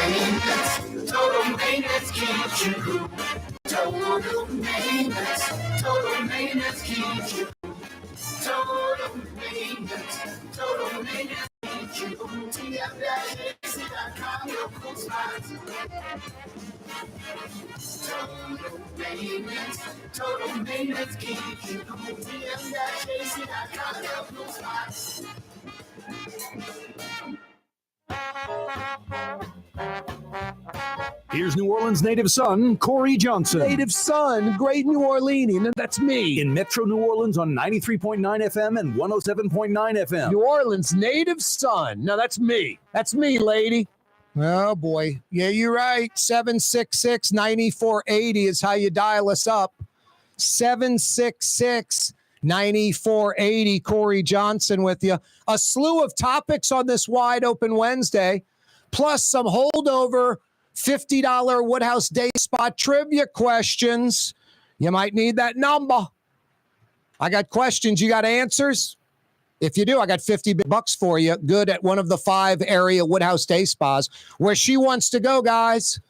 maintenance. Total maintenance keeps you cool. Total maintenance. Total maintenance keeps you cool. Total maintenance. Total maintenance keeps you cool. TM-AC.com, your cool spots. Total maintenance. Total maintenance keeps you cool. TM-AC.com, your cool spots. Here's New Orleans native son, Corey Johnson. Native son, great New Orleanian, and that's me. In Metro New Orleans on 93.9 FM and 107.9 FM. New Orleans native son. Now that's me. That's me, lady. Oh, boy. Yeah, you're right. 766-9480 is how you dial us up. 766-9480. Corey Johnson with you. A slew of topics on this wide open Wednesday, plus some holdover $50 Woodhouse Day Spot trivia questions. You might need that number. I got questions. You got answers? If you do, I got $50 for you. Good at one of the 5 area Woodhouse Day Spas where she wants to go, guys.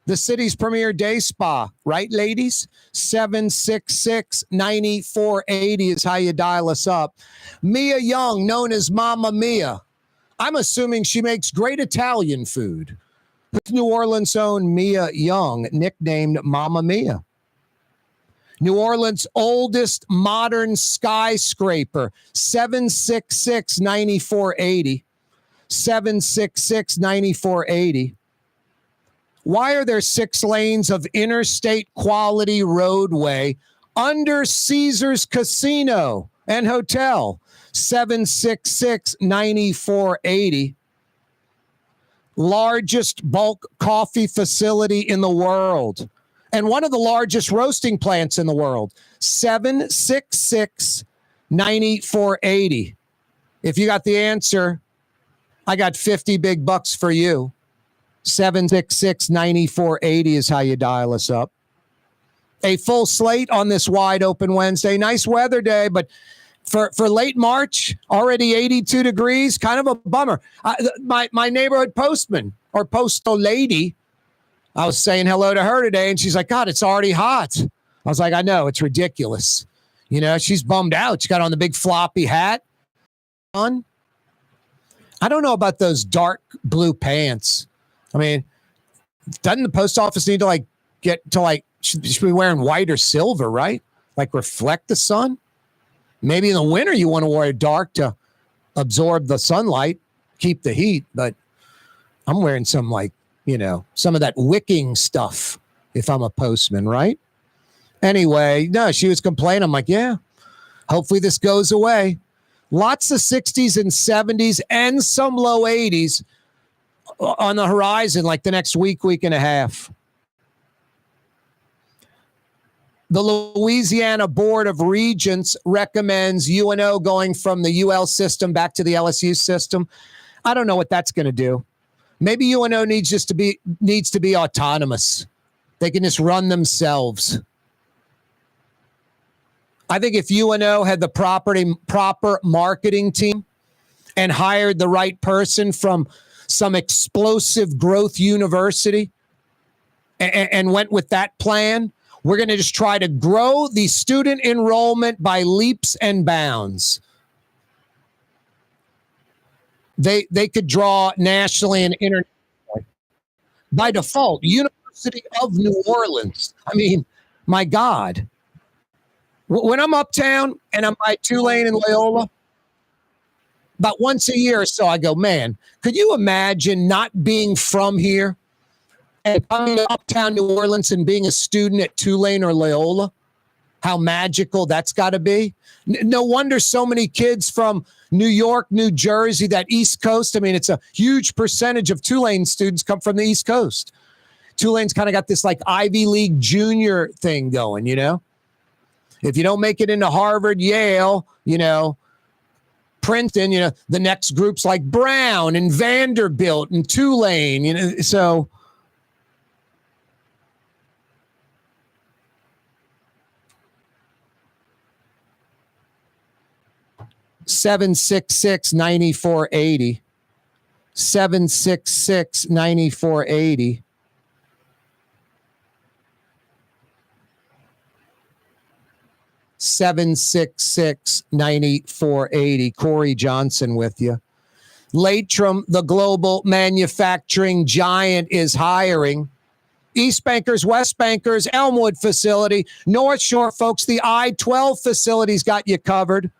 The city's premier day spa, right, ladies? 766-9480 is how you dial us up. Mia Young, known as Mama Mia. I'm assuming she makes great Italian food. New Orleans' own Mia Young, nicknamed Mama Mia. New Orleans' oldest modern skyscraper, 766-9480. 766-9480. Why are there 6 lanes of interstate quality roadway under Caesars Casino and Hotel? 766-9480. Largest bulk coffee facility in the world and one of the largest roasting plants in the world. 766-9480. If you got the answer, I got $50 for you. 766-9480 is how you dial us up. A full slate on this wide open Wednesday. Nice weather day, but for late March, already 82 degrees, kind of a bummer. My neighborhood postman or postal lady, I was saying hello to her today, and she's like, God, it's already hot. I was like, I know, it's ridiculous. You know, she's bummed out. She got on the big floppy hat. I don't know about those dark blue pants. I mean, doesn't the post office need to should be wearing white or silver, right? Like reflect the sun? Maybe in the winter you want to wear dark to absorb the sunlight, keep the heat, but I'm wearing some some of that wicking stuff if I'm a postman, right? Anyway, no, she was complaining. I'm like, yeah, hopefully this goes away. Lots of 60s and 70s and some low 80s on the horizon, like the next week and a half. The Louisiana Board of Regents recommends UNO going from the UL system back to the LSU system. I don't know what that's going to do. Maybe UNO needs to be autonomous. They can just run themselves. I think if UNO had the proper marketing team and hired the right person from some explosive growth university and went with that plan, we're going to just try to grow the student enrollment by leaps and bounds. They could draw nationally and internationally. By default, University of New Orleans. I mean, my God. When I'm uptown and I'm by Tulane and Loyola, about once a year or so, I go, man, could you imagine not being from here and coming to uptown New Orleans and being a student at Tulane or Loyola? How magical that's got to be. No wonder so many kids from New York, New Jersey, that East Coast. I mean, it's a huge percentage of Tulane students come from the East Coast. Tulane's kind of got this like Ivy League junior thing going, you know? If you don't make it into Harvard, Yale, Princeton, the next groups like Brown and Vanderbilt and Tulane, so 766-9480. 766-9480. (766-9480). Corey Johnson with you. Latrim, the global manufacturing giant, is hiring. East Bankers, West Bankers, Elmwood facility, North Shore, folks, the I-12 facility's got you covered.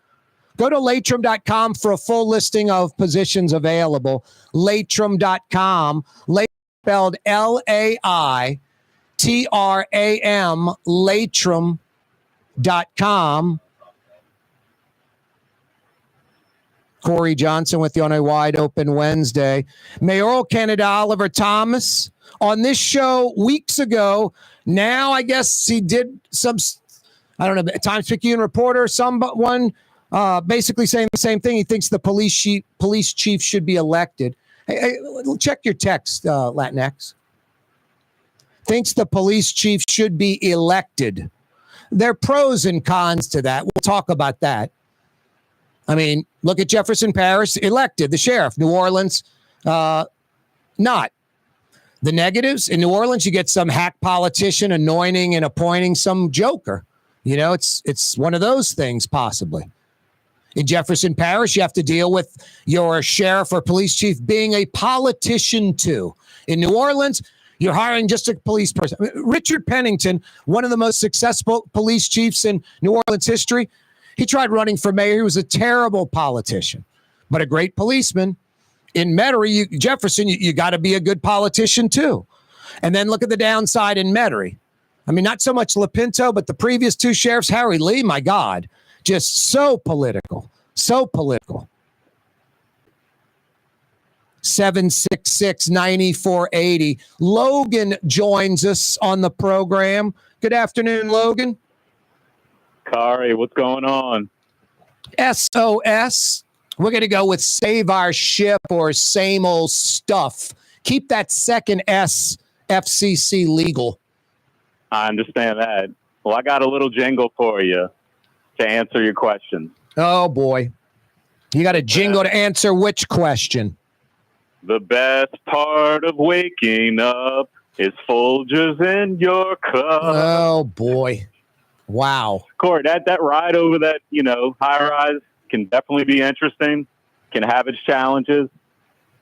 Go to latrim.com for a full listing of positions available. Latrim.com, spelled L-A-I-T-R-A-M, latrim.com. Corey Johnson with you on a wide open Wednesday. Mayoral candidate Oliver Thomas on this show weeks ago. Now, I guess he did some, I don't know, Times-Picayune reporter, someone basically saying the same thing. He thinks the police chief should be elected. Hey, check your text, Latinx. Thinks the police chief should be elected. There are pros and cons to that. We'll talk about that. I mean, look at Jefferson Parish, elected the sheriff. New Orleans, not. The negatives, in New Orleans, you get some hack politician anointing and appointing some joker. You know, it's one of those things, possibly. In Jefferson Parish, you have to deal with your sheriff or police chief being a politician, too. In New Orleans, you're hiring just a police person. Richard Pennington, one of the most successful police chiefs in New Orleans history, he tried running for mayor. He was a terrible politician, but a great policeman. In Metairie, Jefferson, you got to be a good politician, too. And then look at the downside in Metairie. I mean, not so much LaPinto, but the previous two sheriffs, Harry Lee, my God, just so political, so political. 766-9480. Logan joins us on the program. Good afternoon, Logan. Kaare, what's going on? SOS. We're going to go with save our ship or same old stuff. Keep that second S, FCC legal. I understand that. Well, I got a little jingle for you to answer your question. Oh, boy. You got a jingle to answer which question? The best part of waking up is Folgers in your cup. Oh, boy. Wow. Corey, that ride over that, high rise can definitely be interesting, can have its challenges.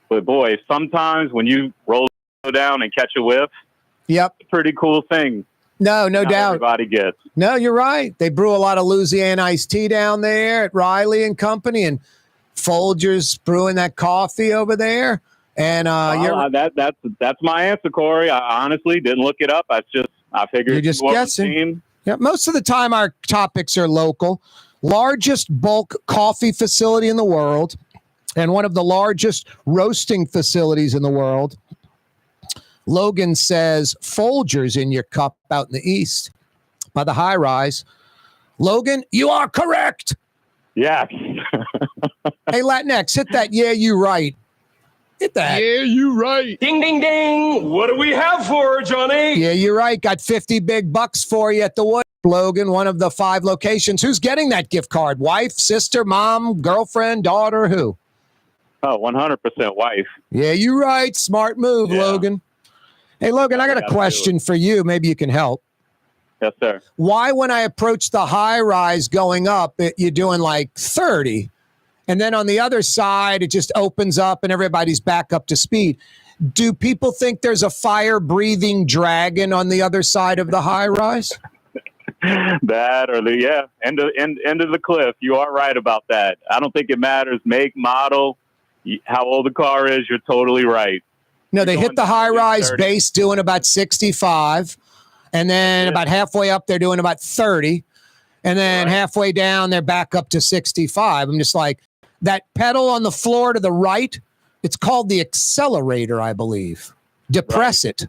But boy, sometimes when you roll down and catch a whiff, yep, it's a pretty cool thing. No doubt. Everybody gets. No, you're right. They brew a lot of Louisiana iced tea down there at Riley and Company, and Folgers brewing that coffee over there. And that's my answer, Corey. I honestly didn't look it up. I figured you're just guessing. Yeah, most of the time our topics are local. Largest bulk coffee facility in the world and one of the largest roasting facilities in the world. Logan says Folgers in your cup out in the east by the high rise. Logan, you are correct. Yes. Hey, Latinx, hit that. Yeah, you right. Hit that. Yeah, you right. Ding, ding, ding. What do we have for her, Johnny? Yeah, you're right. Got 50 big bucks for you at the Wood. Logan, one of the 5 locations. Who's getting that gift card? Wife, sister, mom, girlfriend, daughter, who? Oh, 100% wife. Yeah, you're right. Smart move, yeah. Logan. Hey, Logan, I got a question for you. Maybe you can help. Yes, sir. Why, when I approach the high rise going up, you're doing like 30, and then on the other side, it just opens up and everybody's back up to speed? Do people think there's a fire-breathing dragon on the other side of the high rise? That or end of the cliff. You are right about that. I don't think it matters make, model, how old the car is. You're totally right. No, they hit the high rise base doing about 65, and then about halfway up they're doing about 30, and then halfway down they're back up to 65. I'm just like, that pedal on the floor to the right, it's called the accelerator, I believe. Depress it.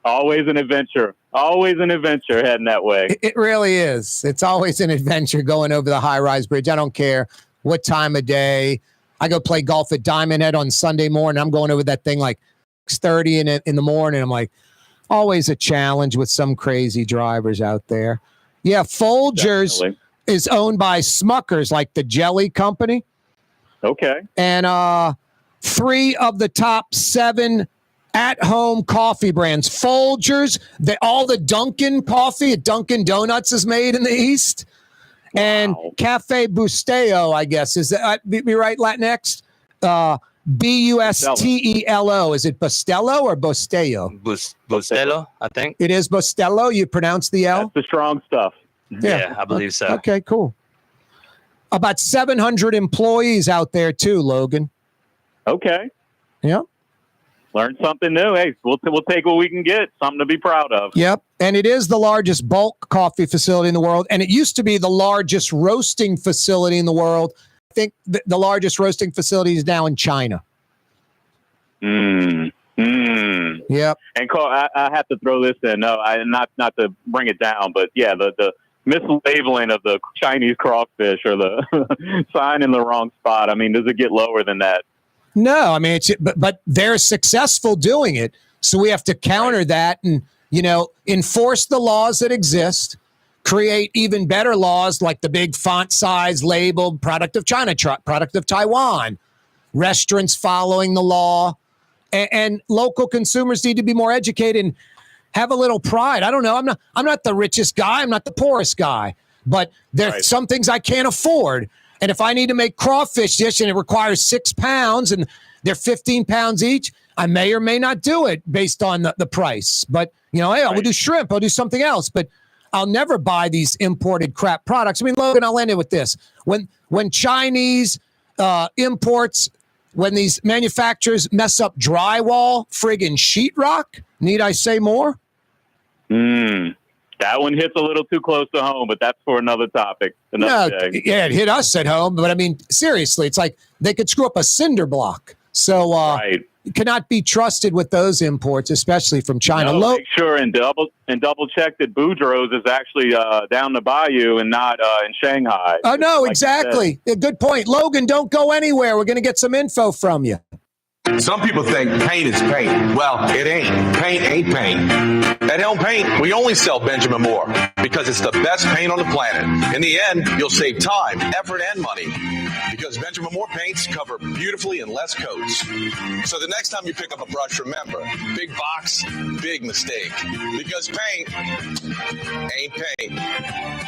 Always an adventure. Always an adventure heading that way. It really is. It's always an adventure going over the high-rise bridge. I don't care what time of day. I go play golf at Diamond Head on Sunday morning. I'm going over that thing like 6:30 in the morning. I'm like, always a challenge with some crazy drivers out there. Yeah, Folgers is owned by Smuckers, like the jelly company. Okay. And 3 of the top 7 at-home coffee brands. Folgers, all the Dunkin' coffee at Dunkin' Donuts is made in the East. Wow. And Cafe Bustelo, I guess. Is that be right, Latinx? Bustelo. Is it Bustelo or Bustelo? Bustelo, I think. It is Bustelo. You pronounce the L? That's the strong stuff. Yeah, I believe so. Okay, cool. About 700 employees out there too, Logan. Okay. Yeah. Learn something new. Hey, we'll take what we can get. Something to be proud of. Yep. And it is the largest bulk coffee facility in the world. And it used to be the largest roasting facility in the world. I think the largest roasting facility is now in China. Yep. And Carl, I have to throw this in. No, not to bring it down, but yeah, the mislabeling of the Chinese crawfish or the sign in the wrong spot. I mean, does it get lower than that? No, I mean, but they're successful doing it. So we have to counter that and, enforce the laws that exist, create even better laws like the big font size labeled product of China, product of Taiwan, restaurants following the law, and local consumers need to be more educated and have a little pride. I don't know. I'm not the richest guy. I'm not the poorest guy, but there's some things I can't afford. And if I need to make crawfish dish and it requires 6 pounds and they're 15 pounds each, I may or may not do it based on the price. But, hey, I will do shrimp. I'll do something else. But I'll never buy these imported crap products. I mean, Logan, I'll end it with this. When Chinese imports, when these manufacturers mess up drywall, friggin' sheetrock, need I say more? That one hits a little too close to home, but that's for another topic. Yeah, it hit us at home. But I mean, seriously, it's like they could screw up a cinder block. So cannot be trusted with those imports, especially from China. No, make sure and double check that Boudreaux's is actually down the bayou and not in Shanghai. Oh, no, like exactly. Good point. Logan, don't go anywhere. We're going to get some info from you. Some people think paint is paint. Well, it ain't. Paint ain't paint. At Helm Paint, we only sell Benjamin Moore because it's the best paint on the planet. In the end, you'll save time, effort, and money because Benjamin Moore paints cover beautifully in less coats. So the next time you pick up a brush, remember, big box, big mistake. Because paint ain't paint.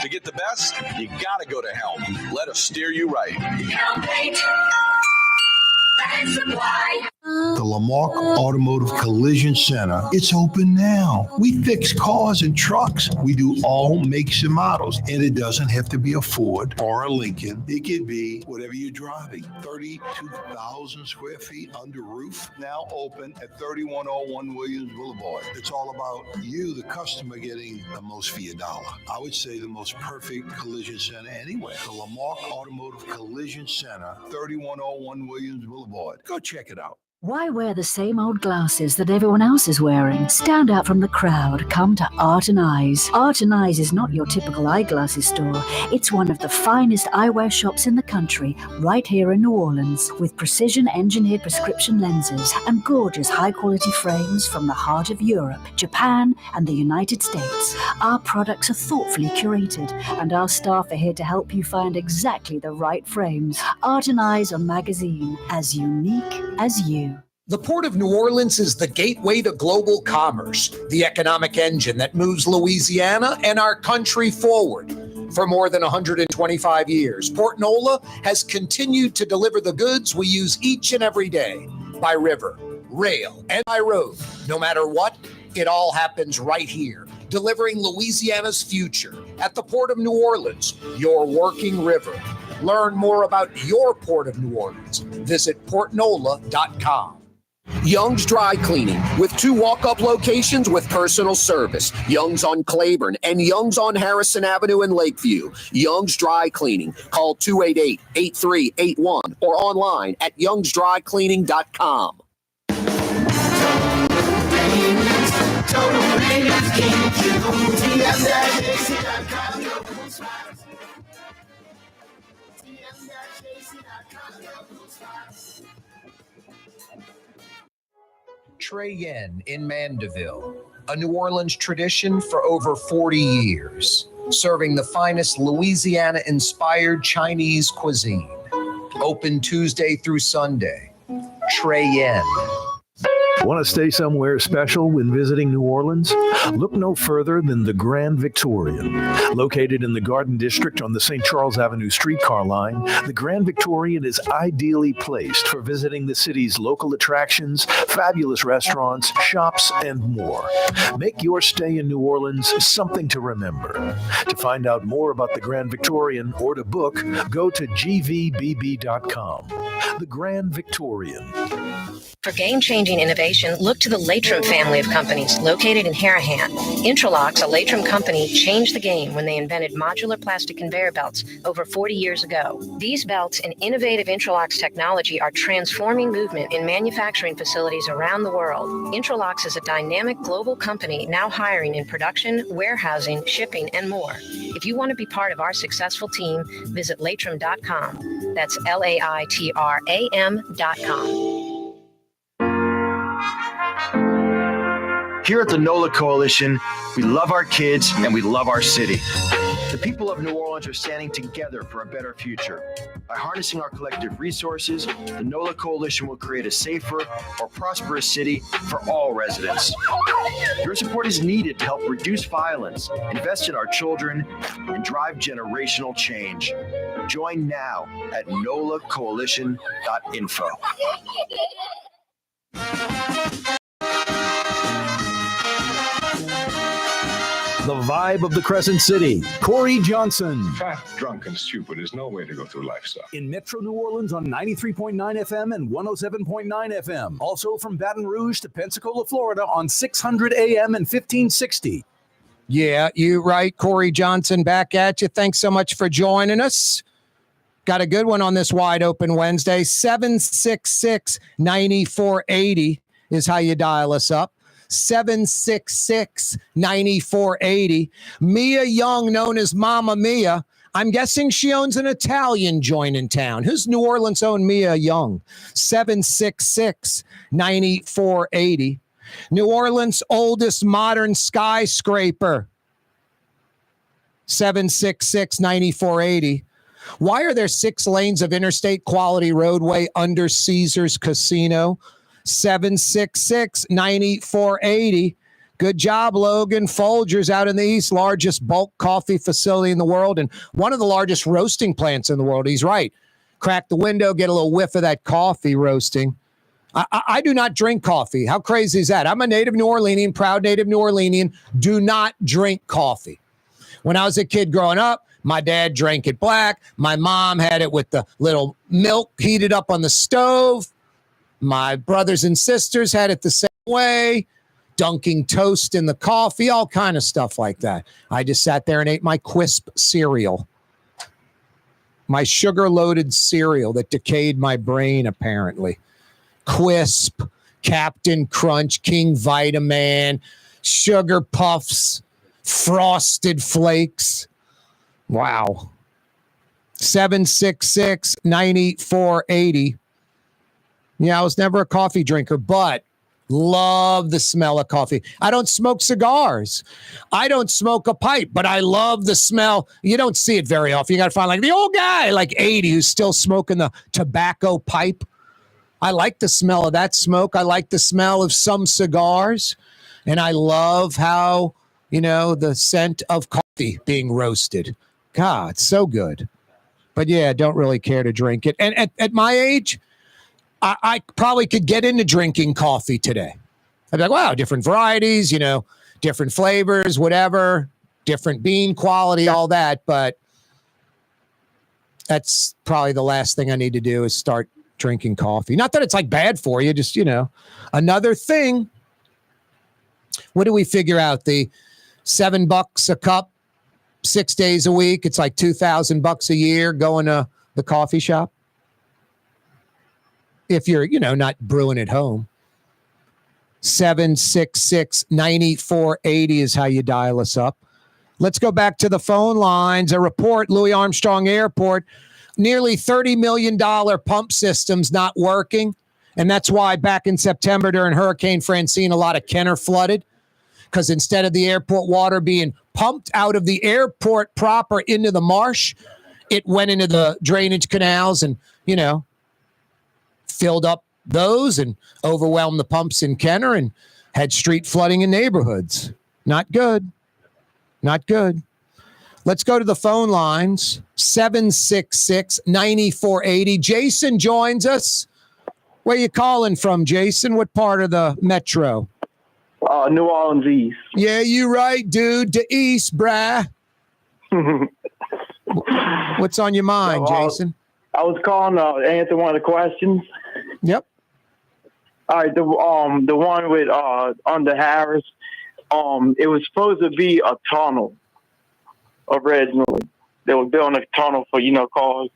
To get the best, you gotta go to Helm. Let us steer you right. Helm Paint. The Lamarck Automotive Collision Center, it's open now. We fix cars and trucks. We do all makes and models. And it doesn't have to be a Ford or a Lincoln. It could be whatever you're driving. 32,000 square feet under roof, now open at 3101 Williams Boulevard. It's all about you, the customer, getting the most for your dollar. I would say the most perfect collision center anywhere. The Lamarck Automotive Collision Center, 3101 Williams Boulevard. Go check it out. Why wear the same old glasses that everyone else is wearing? Stand out from the crowd. Come to Art and Eyes. Art and Eyes is not your typical eyeglasses store. It's one of the finest eyewear shops in the country, right here in New Orleans, with precision-engineered prescription lenses and gorgeous high-quality frames from the heart of Europe, Japan, and the United States. Our products are thoughtfully curated, and our staff are here to help you find exactly the right frames. Art and Eyes are magazine, as unique as you. The Port of New Orleans is the gateway to global commerce, the economic engine that moves Louisiana and our country forward. For more than 125 years, Port Nola has continued to deliver the goods we use each and every day by river, rail, and by road. No matter what, it all happens right here, delivering Louisiana's future at the Port of New Orleans, your working river. Learn more about your Port of New Orleans. Visit portnola.com. Young's Dry Cleaning, with 2 walk-up locations with personal service. Young's on Claiborne and Young's on Harrison Avenue in Lakeview. Young's Dry Cleaning. Call 288-8381 or online at youngsdrycleaning.com. Total maintenance, keep you Trey Yen in Mandeville, a New Orleans tradition for over 40 years, serving the finest Louisiana-inspired Chinese cuisine. Open Tuesday through Sunday. trillion. Want to stay somewhere special when visiting New Orleans? Look no further than the Grand Victorian. Located in the Garden District on the St. Charles Avenue streetcar line, the Grand Victorian is ideally placed for visiting the city's local attractions, fabulous restaurants, shops, and more. Make your stay in New Orleans something to remember. To find out more about the Grand Victorian or to book, go to gvbb.com. The Grand Victorian. For game-changing innovation, look to the Latrim family of companies located in Harahan. Intralox, a Latrim company, changed the game when they invented modular plastic conveyor belts over 40 years ago. These belts and innovative Intralox technology are transforming movement in manufacturing facilities around the world. Intralox is a dynamic global company now hiring in production, warehousing, shipping, and more. If you want to be part of our successful team, visit Latrim.com. That's LAITRAM.com. Here at the NOLA Coalition, we love our kids and we love our city. The people of New Orleans are standing together for a better future. By harnessing our collective resources, the NOLA Coalition will create a safer, more prosperous city for all residents. Your support is needed to help reduce violence, invest in our children, and drive generational change. Join now at nolacoalition.info. The vibe of the Crescent City, Corey Johnson. Fat, drunk, and stupid is no way to go through life, sir. In Metro New Orleans on 93.9 FM and 107.9 FM. Also from Baton Rouge to Pensacola, Florida on 600 AM and 1560. Yeah, you're right. Corey Johnson back at you. Thanks so much for joining us. Got a good one on this Wide Open Wednesday. 766-9480 is how you dial us up. 766-9480. Mia Young, known as Mama Mia. I'm guessing she owns an Italian joint in town. Who's New Orleans' own Mia Young? 766-9480. New Orleans' oldest modern skyscraper. 766-9480. Why are there 6 lanes of interstate quality roadway under Caesars Casino? 766-9480. Good job, Logan. Folgers out in the East, largest bulk coffee facility in the world and one of the largest roasting plants in the world. He's right. Crack the window, get a little whiff of that coffee roasting. I do not drink coffee. How crazy is that? I'm a native New Orleanian, proud native New Orleanian. Do not drink coffee. When I was a kid growing up, my dad drank it black. My mom had it with the little milk heated up on the stove. My brothers and sisters had it the same way, dunking toast in the coffee, all kind of stuff like that. I just sat there and ate my Quisp cereal, my sugar-loaded cereal that decayed my brain, apparently. Quisp, Captain Crunch, King Vitaman, Sugar Puffs, Frosted Flakes. Wow. 766-9480. Yeah, I was never a coffee drinker, but love the smell of coffee. I don't smoke cigars. I don't smoke a pipe, but I love the smell. You don't see it very often. You got to find like the old guy, like 80, who's still smoking the tobacco pipe. I like the smell of that smoke. I like the smell of some cigars. And I love how, the scent of coffee being roasted. God, it's so good. But yeah, don't really care to drink it. And at my age, I probably could get into drinking coffee today. I'd be like, wow, different varieties, different flavors, whatever, different bean quality, all that. But that's probably the last thing I need to do is start drinking coffee. Not that it's like bad for you, just, another thing. What do we figure out? The $7 a cup, 6 days a week. It's like $2,000 a year going to the coffee shop. If you're, not brewing at home. 766-9480 is how you dial us up. Let's go back to the phone lines. A report, Louis Armstrong Airport, nearly $30 million pump systems not working. And that's why back in September during Hurricane Francine, a lot of Kenner flooded. Because instead of the airport water being pumped out of the airport proper into the marsh, it went into the drainage canals and, filled up those and overwhelmed the pumps in Kenner and had street flooding in neighborhoods. Not good. Not good. Let's go to the phone lines. 766-9480. Jason joins us. Where you calling from, Jason? What part of the metro? New Orleans East. Yeah, you right, dude. To East, brah. What's on your mind, Jason? I was calling to answer one of the questions. Yep. All right, the one with under Harris, it was supposed to be a tunnel originally. They were building a tunnel for cars.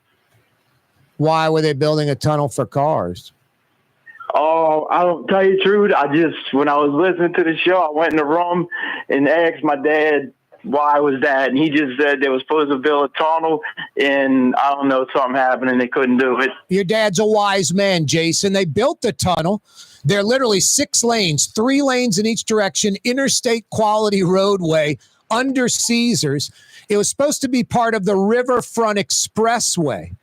Why were they building a tunnel for cars? Oh, I don't tell you the truth. When I was listening to the show, I went in the room and asked my dad why was that, and he just said they were supposed to build a tunnel, and I don't know, something happened and they couldn't do it. Your dad's a wise man, Jason. They built the tunnel. They're literally 6 lanes, 3 lanes in each direction, interstate quality roadway under Caesars. It was supposed to be part of the Riverfront Expressway.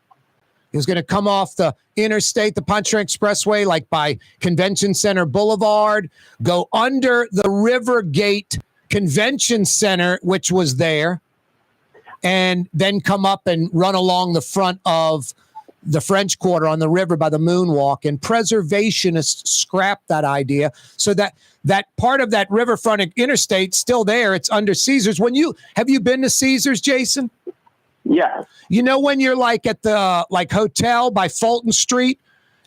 It was going to come off the interstate, the Pontchartrain Expressway, like by Convention Center Boulevard, go under the Rivergate Convention Center, which was there, and then come up and run along the front of the French Quarter on the river by the Moonwalk. And preservationists scrapped that idea so that part of that riverfront interstate still there. It's under Caesars. Have you been to Caesars, Jason? Yeah. You know, when you're like at the hotel by Fulton Street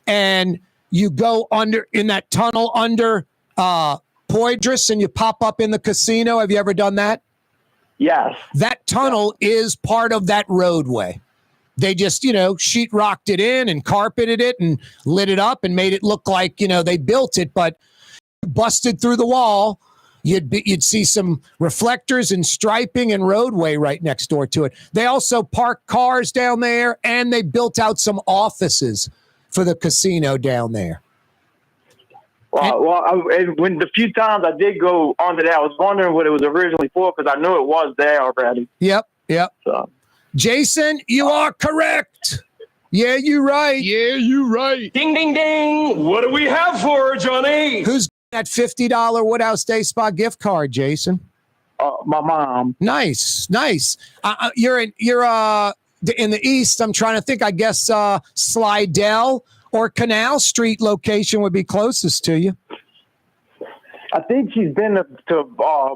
and you go under in that tunnel under Poydras and you pop up in the casino. Have you ever done that? Yes. That tunnel is part of that roadway. They just, sheetrocked it in and carpeted it and lit it up and made it look like, they built it, but busted through the wall. You'd see some reflectors and striping and roadway right next door to it. They also parked cars down there, and they built out some offices for the casino down there. When the few times I did go onto that, I was wondering what it was originally for because I knew it was there already. Yep. So. Jason, you are correct. Yeah, you're right. Ding, ding, ding. What do we have for her, Johnny? Who's that $50 Woodhouse Day Spa gift card, Jason? My mom. Nice. You're in the East. I'm trying to think. I guess Slidell or Canal Street location would be closest to you. I think she's been to I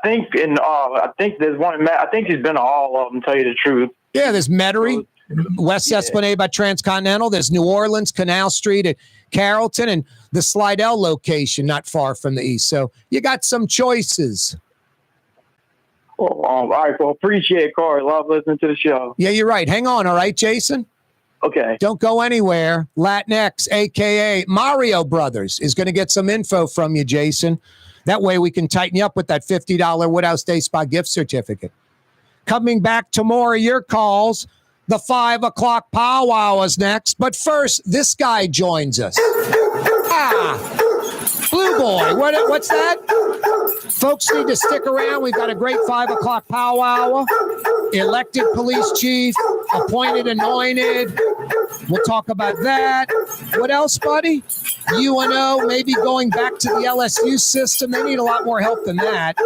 think there's one. I think she's been to all of them. Tell you the truth. Yeah, there's Metairie, West Esplanade by Transcontinental. There's New Orleans, Canal Street at Carrollton, and the Slidell location not far from the East. So you got some choices. All right. Well, appreciate it, Corey. Love listening to the show. Yeah, you're right. Hang on. All right, Jason. Okay. Don't go anywhere. Latinx, a.k.a. Mario Brothers, is going to get some info from you, Jason. That way we can tighten you up with that $50 Woodhouse Day Spa gift certificate. Coming back to more of your calls. The 5 o'clock powwow is next. But first, this guy joins us. Blue Boy. What's that? Folks need to stick around. We've got a great 5 o'clock powwow. Elected police chief, appointed, anointed. We'll talk about that. What else, buddy? UNO, maybe going back to the LSU system. They need a lot more help than that.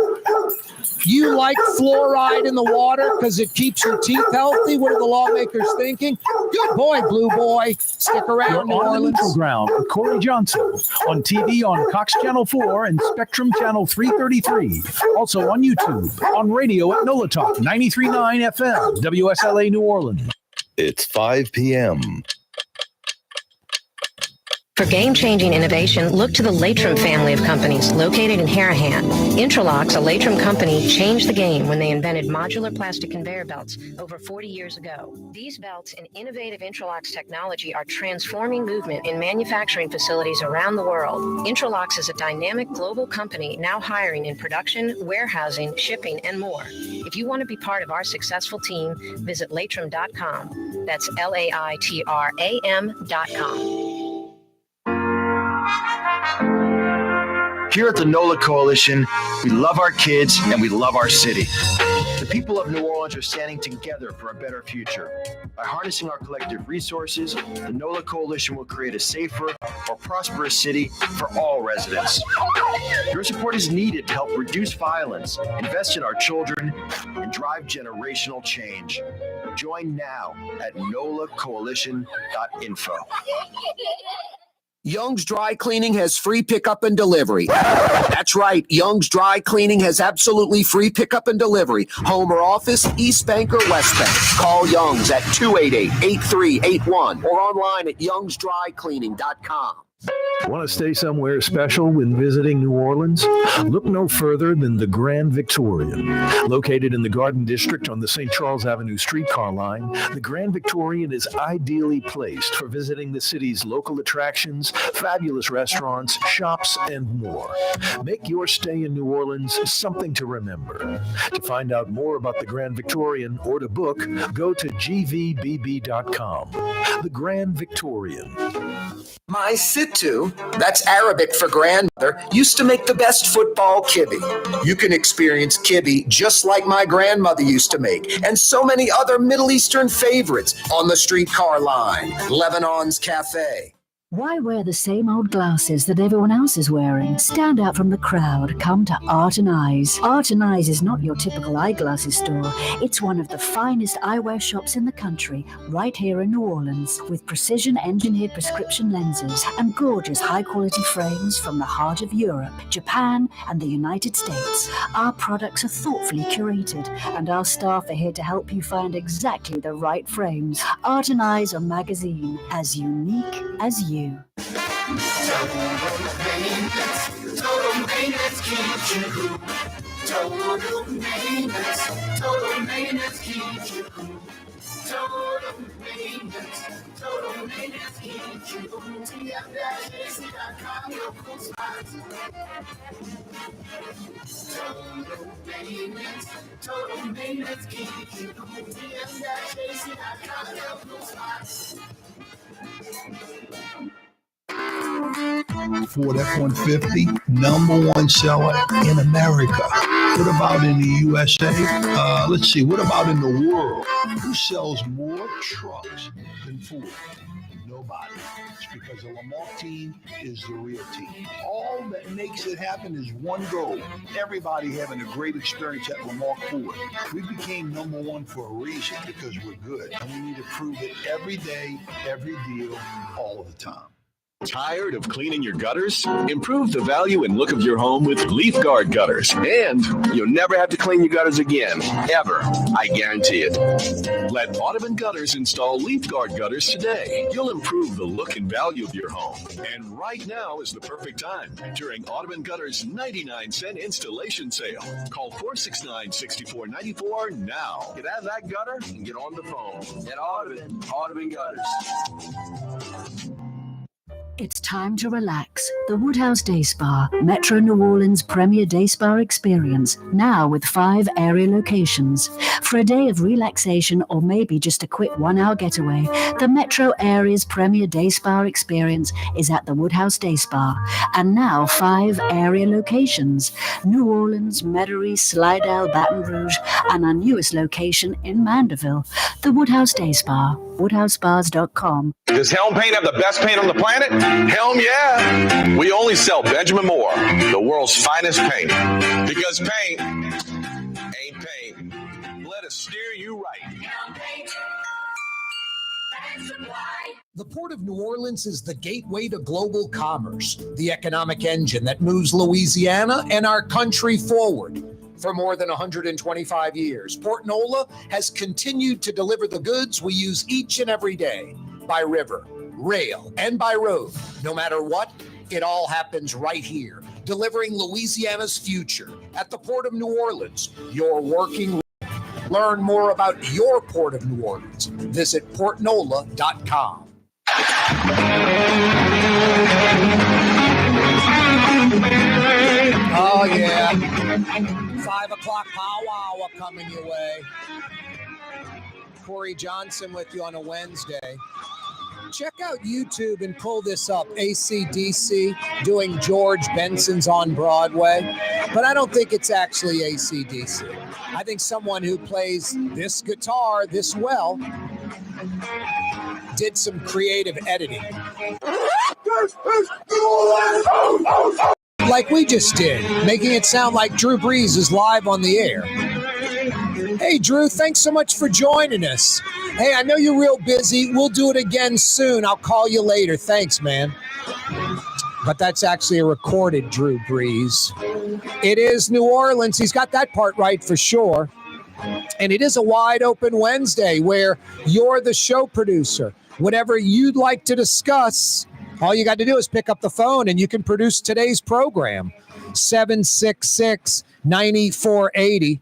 You like fluoride in the water because it keeps your teeth healthy? What are the lawmakers thinking? Good boy, Blue Boy. Stick around, New Orleans. Ground with Corey Johnson on TV on Cox Channel 4 and Spectrum Channel 333. Also on YouTube, on radio at NOLA Talk 93.9 FM, WSLA New Orleans. It's 5 p.m. For game-changing innovation, look to the Latrim family of companies located in Harahan. Intralox, a Latrim company, changed the game when they invented modular plastic conveyor belts over 40 years ago. These belts and innovative Intralox technology are transforming movement in manufacturing facilities around the world. Intralox is a dynamic global company now hiring in production, warehousing, shipping, and more. If you want to be part of our successful team, visit Latrim.com. That's LAITRAM.com. Here at the NOLA Coalition, we love our kids and we love our city. The people of New Orleans are standing together for a better future. By harnessing our collective resources, the NOLA Coalition will create a safer, more prosperous city for all residents. Your support is needed to help reduce violence, invest in our children, and drive generational change. Join now at nolacoalition.info. Young's Dry Cleaning has free pickup and delivery. That's right. Young's Dry Cleaning has absolutely free pickup and delivery. Home or office, East Bank or West Bank. Call Young's at 288-8381 or online at youngsdrycleaning.com. Want to stay somewhere special when visiting New Orleans? Look no further than the Grand Victorian. Located in the Garden District on the St. Charles Avenue streetcar line, the Grand Victorian is ideally placed for visiting the city's local attractions, fabulous restaurants, shops, and more. Make your stay in New Orleans something to remember. To find out more about the Grand Victorian or to book, go to gvbb.com. The Grand Victorian. My Sittu, that's Arabic for grandmother, used to make the best football kibbe. You can experience kibbe just like my grandmother used to make, and so many other Middle Eastern favorites on the streetcar line. Lebanon's Cafe. Why wear the same old glasses that everyone else is wearing? Stand out from the crowd. Come to Art and Eyes. Art and Eyes is not your typical eyeglasses store. It's one of the finest eyewear shops in the country, right here in New Orleans, with precision-engineered prescription lenses and gorgeous high-quality frames from the heart of Europe, Japan, and the United States. Our products are thoughtfully curated, and our staff are here to help you find exactly the right frames. Art and Eyes are magazine, as unique as you. Total maintenance keeps you cool. Total maintenance keeps you cool. Total maintenance keeps you cool. TM-AC.com, your cool spots. Total maintenance keeps you cool. TM-AC.com, your cool spots. Ford F-150, #1 seller in America. What about in the USA? Let's see, what about in the world? Who sells more trucks than Ford? Nobody. It's because the Lamar team is the real team. All that makes it happen is one goal. Everybody having a great experience at Lamar Ford. We became #1 for a reason, because we're good. And we need to prove it every day, every deal, all the time. Tired of cleaning your gutters? Improve the value and look of your home with Leaf Guard gutters. And you'll never have to clean your gutters again, ever. I guarantee it. Let Audubon Gutters install Leaf Guard gutters today. You'll improve the look and value of your home. And right now is the perfect time during Audubon Gutters' 99-cent installation sale. Call 469-6494 now. Get out of that gutter and get on the phone. At Audubon Gutters. It's time to relax. The Woodhouse Day Spa, Metro New Orleans' premier day spa experience, now with 5 area locations. For a day of relaxation or maybe just a quick 1-hour getaway, the Metro area's premier day spa experience is at the Woodhouse Day Spa. And now 5 area locations: New Orleans, Metairie, Slidell, Baton Rouge, and our newest location in Mandeville. The Woodhouse Day Spa, woodhousespas.com. Does Helm Paint have the best paint on the planet? Helm, yeah. We only sell Benjamin Moore, the world's finest paint. Because paint ain't paint. Let us steer you right. Helm Paint. The Port of New Orleans is the gateway to global commerce, the economic engine that moves Louisiana and our country forward. For more than 125 years, Port Nola has continued to deliver the goods we use each and every day, by river, rail, and by road. No matter what, it all happens right here, delivering Louisiana's future at the Port of New Orleans, your working. Learn more about your Port of New Orleans. Visit portnola.com. Oh, yeah. 5 o'clock powwow coming your way. Corey Johnson with you on a Wednesday. Check out YouTube and pull this up. AC/DC doing George Benson's on Broadway. But I don't think it's actually AC/DC. I think someone who plays this guitar this well did some creative editing. Like we just did, making it sound like Drew Brees is live on the air. Hey, Drew, thanks so much for joining us. Hey, I know you're real busy. We'll do it again soon. I'll call you later. Thanks, man. But that's actually a recorded Drew Brees. It is New Orleans. He's got that part right for sure. And it is a wide open Wednesday where you're the show producer. Whatever you'd like to discuss, all you got to do is pick up the phone and you can produce today's program. 766-9480.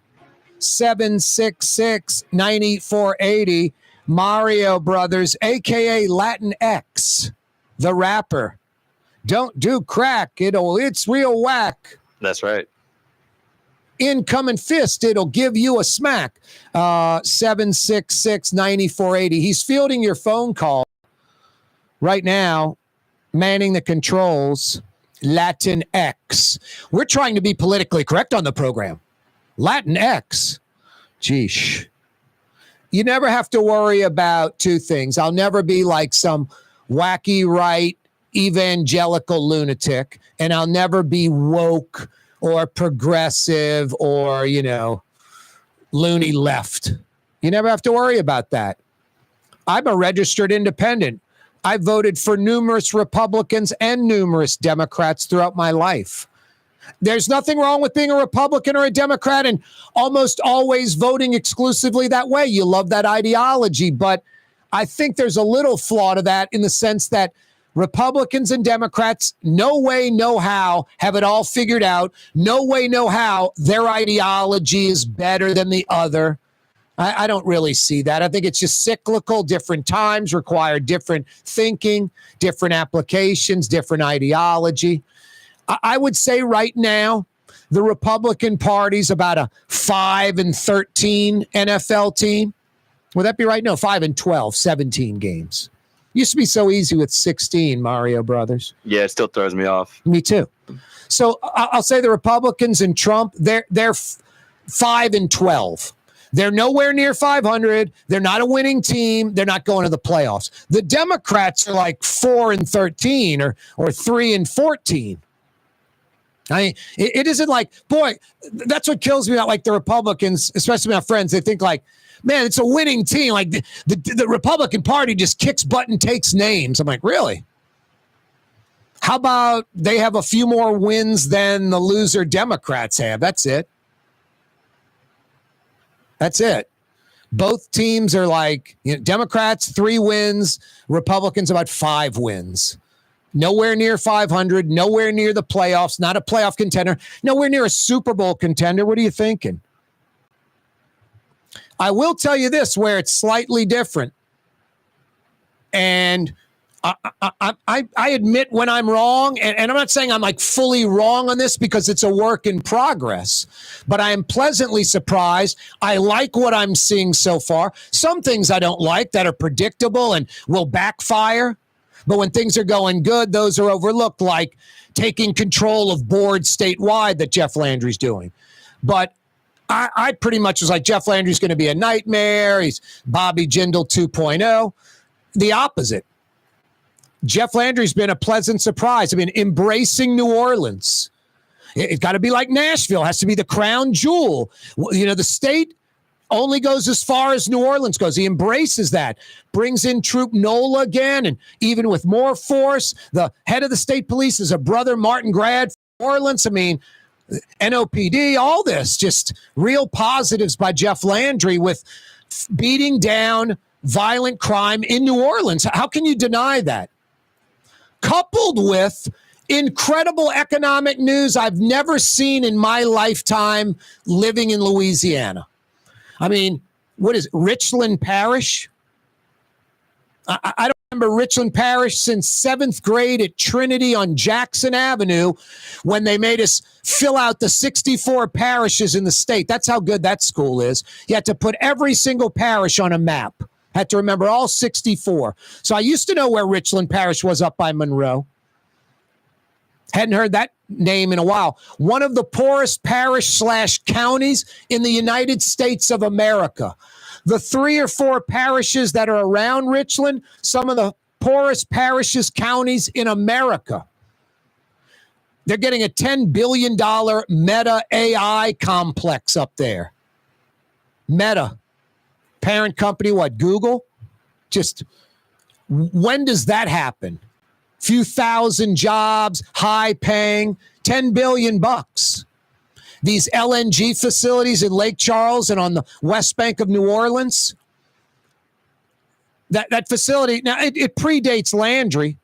766-9480. Mario Brothers, a.k.a. Latin X, the rapper. Don't do crack. It's real whack. That's right. Incoming fist, it'll give you a smack. 766-9480. He's fielding your phone call right now, manning the controls. Latin X. We're trying to be politically correct on the program. Latin X. Geesh. You never have to worry about two things. I'll never be like some wacky right evangelical lunatic, and I'll never be woke or progressive or, loony left. You never have to worry about that. I'm a registered independent. I voted for numerous Republicans and numerous Democrats throughout my life. There's nothing wrong with being a Republican or a Democrat and almost always voting exclusively that way. You love that ideology, but I think there's a little flaw to that in the sense that Republicans and Democrats, no way, no how, have it all figured out. No way, no how, their ideology is better than the other. I don't really see that. I think it's just cyclical. Different times require different thinking, different applications, different ideology. I would say right now, the Republican Party's about a 5-13 NFL team. Would that be right? No, 5-12, 17 games. Used to be so easy with 16, Mario Brothers. Yeah, it still throws me off. Me too. So I'll say the Republicans and Trump, they're 5-12. They're nowhere near 500. They're not a winning team. They're not going to the playoffs. The Democrats are like 4-13 or 3-14. It isn't like, boy, that's what kills me about like the Republicans, especially my friends. They think like, man, it's a winning team. Like the Republican Party just kicks butt and takes names. I'm like, really? How about they have a few more wins than the loser Democrats have? That's it. That's it. Both teams are like, Democrats 3 wins, Republicans about 5 wins. Nowhere near 500, nowhere near the playoffs, not a playoff contender, nowhere near a Super Bowl contender. What are you thinking? I will tell you this, where it's slightly different. And I admit when I'm wrong, and I'm not saying I'm like fully wrong on this because it's a work in progress, but I am pleasantly surprised. I like what I'm seeing so far. Some things I don't like that are predictable and will backfire. But when things are going good, those are overlooked, like taking control of boards statewide that Jeff Landry's doing. But I pretty much was like, Jeff Landry's going to be a nightmare. He's Bobby Jindal 2.0. The opposite. Jeff Landry's been a pleasant surprise. I mean, embracing New Orleans. It's got to be like Nashville. It has to be the crown jewel. The state only goes as far as New Orleans goes. He embraces that. Brings in Troop Nola again, and even with more force. The head of the state police is a brother, Martin Grad from Orleans. I mean, NOPD, all this. Just real positives by Jeff Landry with beating down violent crime in New Orleans. How can you deny that? Coupled with incredible economic news I've never seen in my lifetime living in Louisiana. I mean, what is it, Richland Parish? I don't remember Richland Parish since 7th grade at Trinity on Jackson Avenue when they made us fill out the 64 parishes in the state. That's how good that school is. You had to put every single parish on a map. Had to remember all 64. So I used to know where Richland Parish was up by Monroe. Hadn't heard that name in a while. One of the poorest parish/counties in the United States of America. The 3 or 4 parishes that are around Richland, some of the poorest parishes, counties in America. They're getting a $10 billion Meta AI complex up there. Meta. Parent company, what, Google? Just, when does that happen? Few thousand jobs, high paying, $10 billion bucks. These LNG facilities in Lake Charles and on the west bank of New Orleans. That facility, now it predates Landry,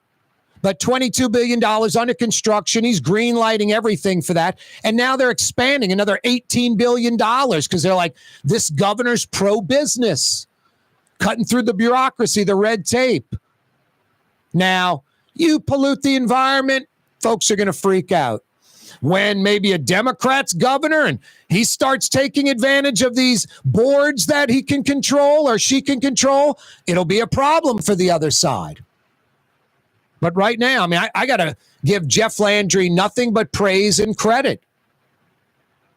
but $22 billion under construction. He's green lighting everything for that. And now they're expanding another $18 billion because they're like, this governor's pro-business, cutting through the bureaucracy, the red tape. Now, you pollute the environment, folks are going to freak out. When maybe a Democrat's governor and he starts taking advantage of these boards that he can control or she can control, it'll be a problem for the other side. But right now, I mean, I got to give Jeff Landry nothing but praise and credit.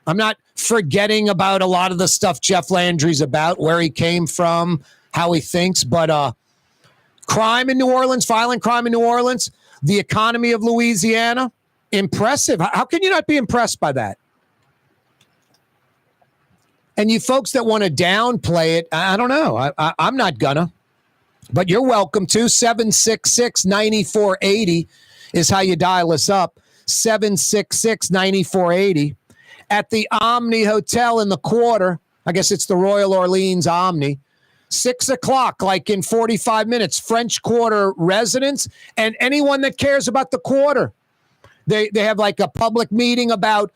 I'm not forgetting about a lot of the stuff Jeff Landry's about, where he came from, how he thinks, but crime in New Orleans, violent crime in New Orleans, the economy of Louisiana, impressive. How can you not be impressed by that? And you folks that want to downplay it, I don't know. I'm not gonna. But you're welcome to. 766-9480 is how you dial us up. 766-9480. At the Omni Hotel in the Quarter, I guess it's the Royal Orleans Omni, 6 o'clock, like in 45 minutes, French Quarter residents and anyone that cares about the Quarter. They have like a public meeting about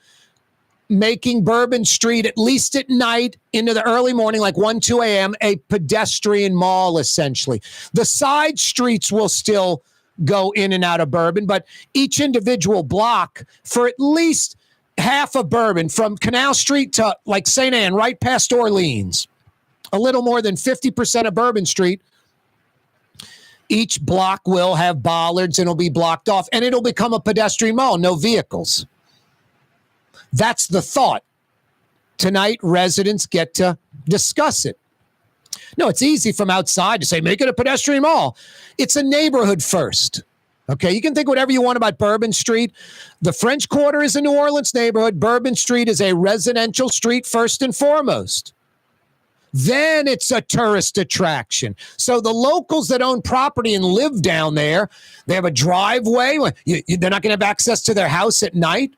making Bourbon Street, at least at night into the early morning, like 1, 2 a.m., a pedestrian mall, essentially. The side streets will still go in and out of Bourbon, but each individual block for at least half of Bourbon, from Canal Street to like St. Anne, right past Orleans, a little more than 50% of Bourbon Street, each block will have bollards and it'll be blocked off, and it'll become a pedestrian mall, no vehicles. That's the thought. Tonight, residents get to discuss it. No, it's easy from outside to say, make it a pedestrian mall. It's a neighborhood first. Okay, you can think whatever you want about Bourbon Street. The French Quarter is a New Orleans neighborhood. Bourbon Street is a residential street first and foremost. Then it's a tourist attraction. So the locals that own property and live down there, they have a driveway. They're not going to have access to their house at night.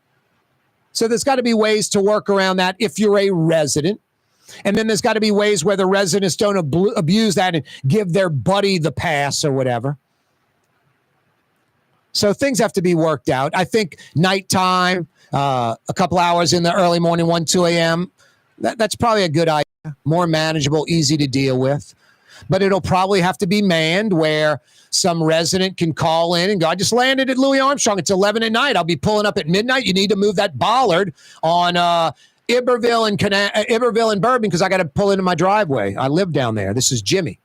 So there's got to be ways to work around that if you're a resident. And then there's got to be ways where the residents don't abuse that and give their buddy the pass or whatever. So things have to be worked out. I think nighttime, a couple hours in the early morning, 1, 2 a.m., that's probably a good idea. More manageable, easy to deal with. But it'll probably have to be manned where some resident can call in and go, I just landed at Louis Armstrong. It's 11 at night. I'll be pulling up at midnight. You need to move that bollard on Iberville and Bourbon because I got to pull into my driveway. I live down there. This is Jimmy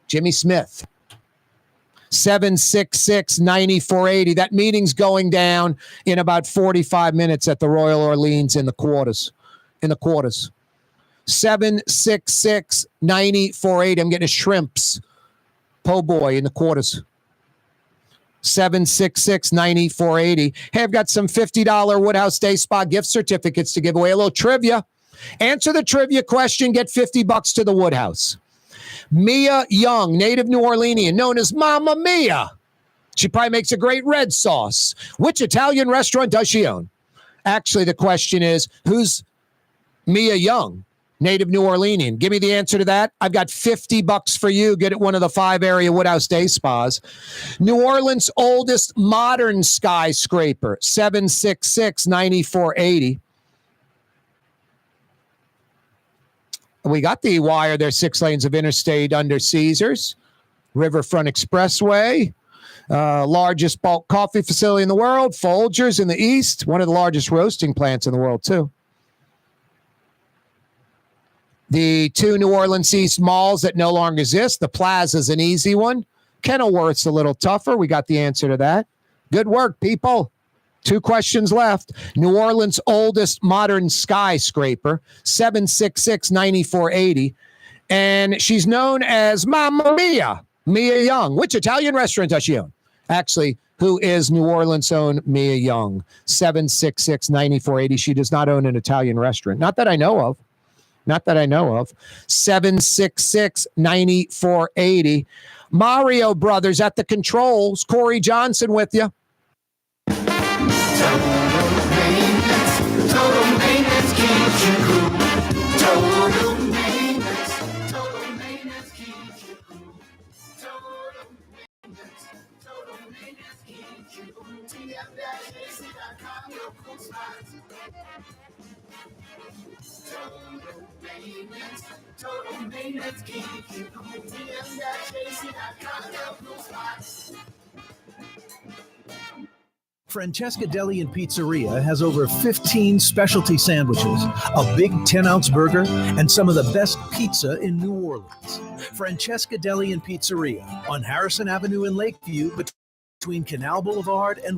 Smith. 766-9480. That meeting's going down in about 45 minutes at the Royal Orleans in the quarters. 766-9480. I'm getting a shrimps po' boy in the quarters. 766-9480. Hey, I've got some $50 Woodhouse Day Spa gift certificates to give away. A little trivia. Answer the trivia question, get $50 to the Woodhouse. Mia Young, native New Orleanian, known as Mama Mia. She probably makes a great red sauce. Which Italian restaurant does she own? Actually, the question is, who's Mia Young? Native New Orleanian. Give me the answer to that. I've got $50 for you. Get at one of the 5 area Woodhouse Day Spas. New Orleans' oldest modern skyscraper, 766-9480. We got the wire there, 6 lanes of interstate under Caesars. Riverfront Expressway. Largest bulk coffee facility in the world. Folgers in the east. One of the largest roasting plants in the world, too. The two New Orleans East malls that no longer exist. The Plaza's an easy one. Kenilworth's a little tougher. We got the answer to that. Good work, people. 2 questions left. New Orleans' oldest modern skyscraper, 766-9480. And she's known as Mamma Mia, Mia Young. Which Italian restaurant does she own? Actually, who is New Orleans' own Mia Young? 766-9480. She does not own an Italian restaurant. Not that I know of. 766-9480. Mario Brothers at the controls. Corey Johnson with you. Total maintenance keeps you cool. Total maintenance keeps you cool. Total maintenance keeps you cool. TM-AC.com, your cool spots. Total maintenance keeps you cool. TM-AC.com, your cool spots. Francesca Deli and Pizzeria has over 15 specialty sandwiches, a big 10-ounce burger, and some of the best pizza in New Orleans. Francesca Deli and Pizzeria on Harrison Avenue in Lakeview between Canal Boulevard and